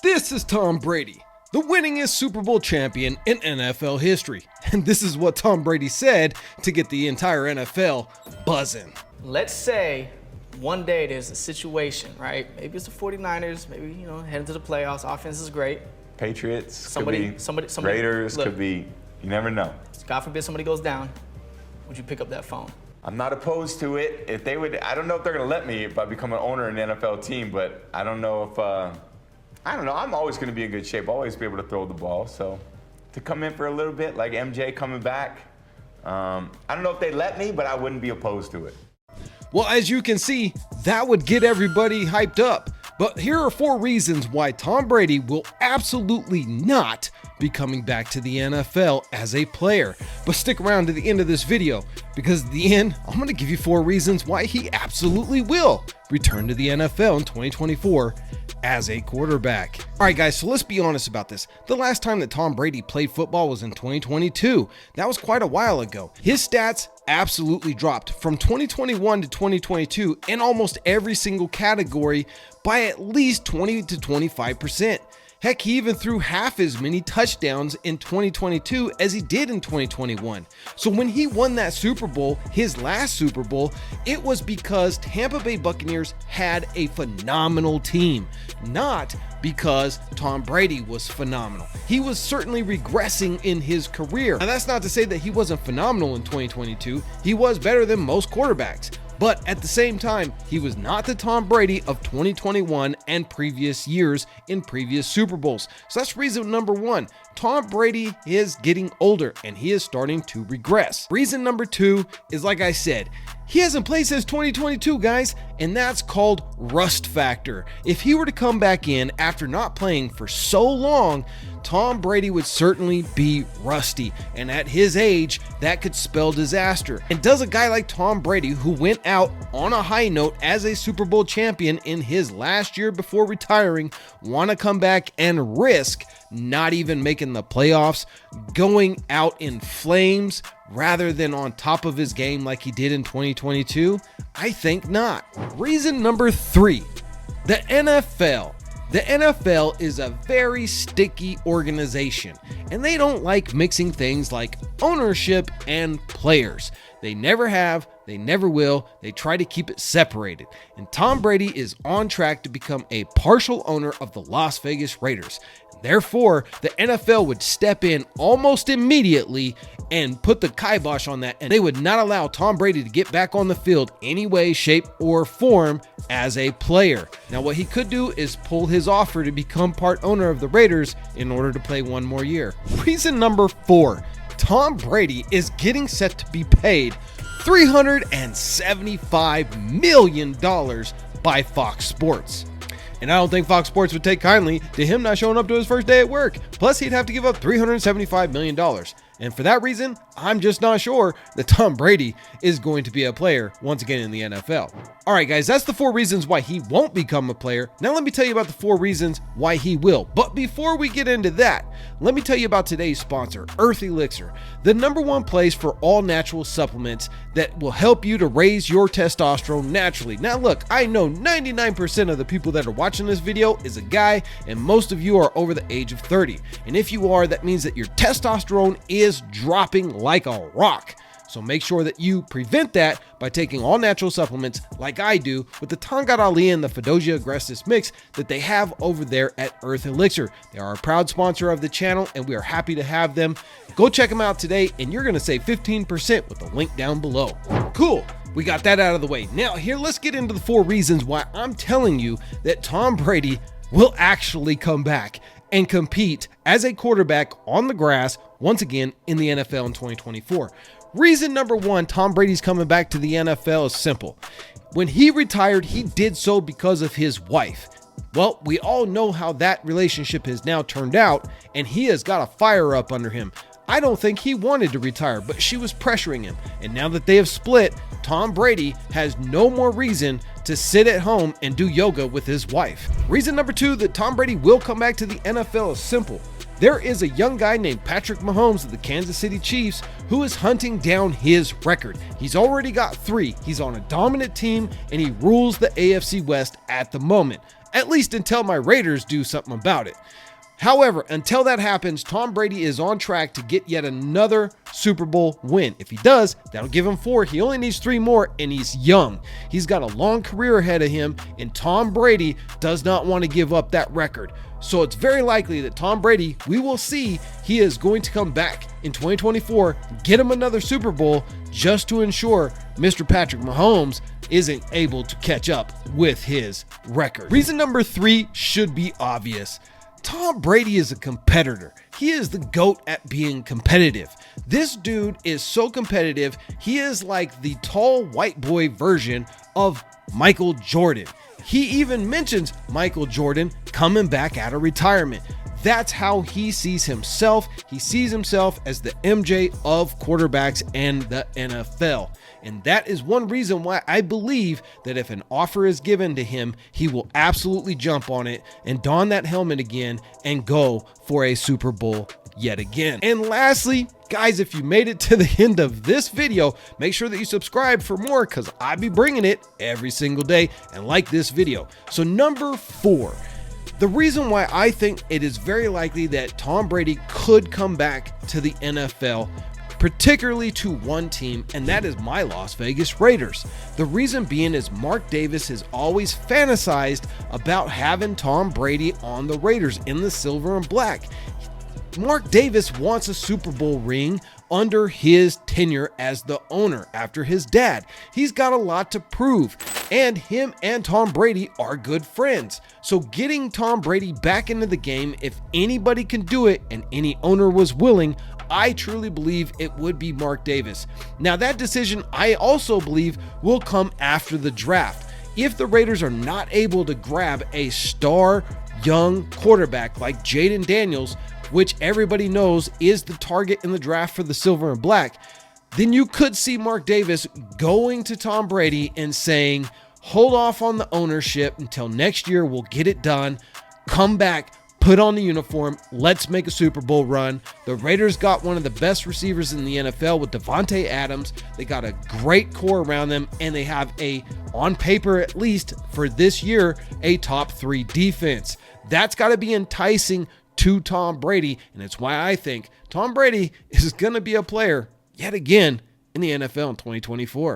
This is Tom Brady, the winningest Super Bowl champion in NFL history. And this is what Tom Brady said to get the entire NFL buzzing. Let's say one day there's a situation, right? Maybe it's the 49ers, maybe, heading to the playoffs. Offense is great. Patriots, somebody, Raiders, look, could be, you never know. God forbid somebody goes down. Would you pick up that phone? I'm not opposed to it. If they would, I don't know if they're going to let me if I become an owner in an NFL team, but I don't know if, I don't know. I'm always going to be in good shape. Always be able to throw the ball. So to come in for a little bit, like MJ coming back, I don't know if they let me, but I wouldn't be opposed to it. Well, as you can see, that would get everybody hyped up. But here are 4 reasons why Tom Brady will absolutely not be coming back to the NFL as a player. But stick around to the end of this video, because at the end, I'm going to give you 4 reasons why he absolutely will return to the NFL in 2024 as a quarterback. All right, guys, so let's be honest about this. The last time that Tom Brady played football was in 2022. That was quite a while ago. His stats absolutely dropped from 2021 to 2022 in almost every single category by at least 20 to 25%. Heck, he even threw half as many touchdowns in 2022 as he did in 2021. So when he won that Super Bowl, his last Super Bowl, it was because Tampa Bay Buccaneers had a phenomenal team, not because Tom Brady was phenomenal. He was certainly regressing in his career. Now, that's not to say that he wasn't phenomenal in 2022. He was better than most quarterbacks. But at the same time, he was not the Tom Brady of 2021 and previous years in previous Super Bowls. So that's reason number 1. Tom Brady is getting older and he is starting to regress. Reason number 2 is, like I said, he hasn't played since 2022, guys, and that's called rust factor. If he were to come back in after not playing for so long, Tom Brady would certainly be rusty, and at his age, that could spell disaster. And does a guy like Tom Brady, who went out on a high note as a Super Bowl champion in his last year before retiring, want to come back and risk not even making the playoffs, going out in flames rather than on top of his game like he did in 2022? I think not. Reason number 3, the NFL. The NFL is a very sticky organization, and they don't like mixing things like ownership and players. They never have, they never will. They try to keep it separated. And Tom Brady is on track to become a partial owner of the Las Vegas Raiders. Therefore, the NFL would step in almost immediately and put the kibosh on that, and they would not allow Tom Brady to get back on the field any way, shape, or form as a player. Now, what he could do is pull his offer to become part owner of the Raiders in order to play one more year. Reason number 4, Tom Brady is getting set to be paid $375 million by Fox Sports. And I don't think Fox Sports would take kindly to him not showing up to his first day at work. Plus, he'd have to give up $375 million. And for that reason, I'm just not sure that Tom Brady is going to be a player once again in the NFL. All right, guys, that's the 4 reasons why he won't become a player. Now let me tell you about the 4 reasons why he will. But before we get into that, let me tell you about today's sponsor, Earth Elixir, the #1 place for all natural supplements that will help you to raise your testosterone naturally. Now look, I know 99% of the people that are watching this video is a guy, and most of you are over the age of 30. And if you are, that means that your testosterone is dropping like a rock. So make sure that you prevent that by taking all natural supplements like I do with the Tangat Ali and the Fedosia Agrestis mix that they have over there at Earth Elixir. They are a proud sponsor of the channel, and we are happy to have them. Go check them out today, and you're going to save 15% with the link down below. Cool. We got that out of the way. Now here, let's get into the 4 reasons why I'm telling you that Tom Brady will actually come back and compete as a quarterback on the grass once again in the NFL in 2024. Reason number 1, Tom Brady's coming back to the NFL is simple. When he retired, he did so because of his wife. Well, we all know how that relationship has now turned out, and he has got a fire up under him. I don't think he wanted to retire, but she was pressuring him. And now that they have split, Tom Brady has no more reason to sit at home and do yoga with his wife. Reason number 2 that Tom Brady will come back to the NFL is simple. There is a young guy named Patrick Mahomes of the Kansas City Chiefs who is hunting down his record. He's already got 3. He's on a dominant team and he rules the AFC West at the moment. at least until my Raiders do something about it. However, until that happens, Tom Brady is on track to get yet another Super Bowl win. If he does, that'll give him 4. He only needs 3 more, and he's young. He's got a long career ahead of him, and Tom Brady does not want to give up that record. So it's very likely that Tom Brady, we will see, he is going to come back in 2024, get him another Super Bowl just to ensure Mr. Patrick Mahomes isn't able to catch up with his record. Reason number 3 should be obvious. Tom Brady is a competitor. He is the GOAT at being competitive. This dude is so competitive, he is like the tall white boy version of Michael Jordan. He even mentions Michael Jordan coming back out of retirement. That's how he sees himself. He sees himself as the MJ of quarterbacks and the NFL. And that is one reason why I believe that if an offer is given to him, he will absolutely jump on it and don that helmet again and go for a Super Bowl yet again. And lastly, guys, if you made it to the end of this video, make sure that you subscribe for more because I be bringing it every single day, and like this video. So number 4. The reason why I think it is very likely that Tom Brady could come back to the NFL, particularly to one team, and that is my Las Vegas Raiders. The reason being is Mark Davis has always fantasized about having Tom Brady on the Raiders in the silver and black. Mark Davis wants a Super Bowl ring under his tenure as the owner after his dad. He's got a lot to prove, and him and Tom Brady are good friends. So getting Tom Brady back into the game, if anybody can do it and any owner was willing, I truly believe it would be Mark Davis. Now that decision, I also believe, will come after the draft. If the Raiders are not able to grab a star young quarterback like Jaden Daniels, which everybody knows is the target in the draft for the silver and black, then you could see Mark Davis going to Tom Brady and saying, hold off on the ownership until next year, we'll get it done, come back, put on the uniform, let's make a Super Bowl run. The Raiders got one of the best receivers in the NFL with Davante Adams. They got a great core around them, and they have on paper at least for this year, a top 3 defense. That's got to be enticing to Tom Brady, and it's why I think Tom Brady is going to be a player yet again in the NFL in 2024.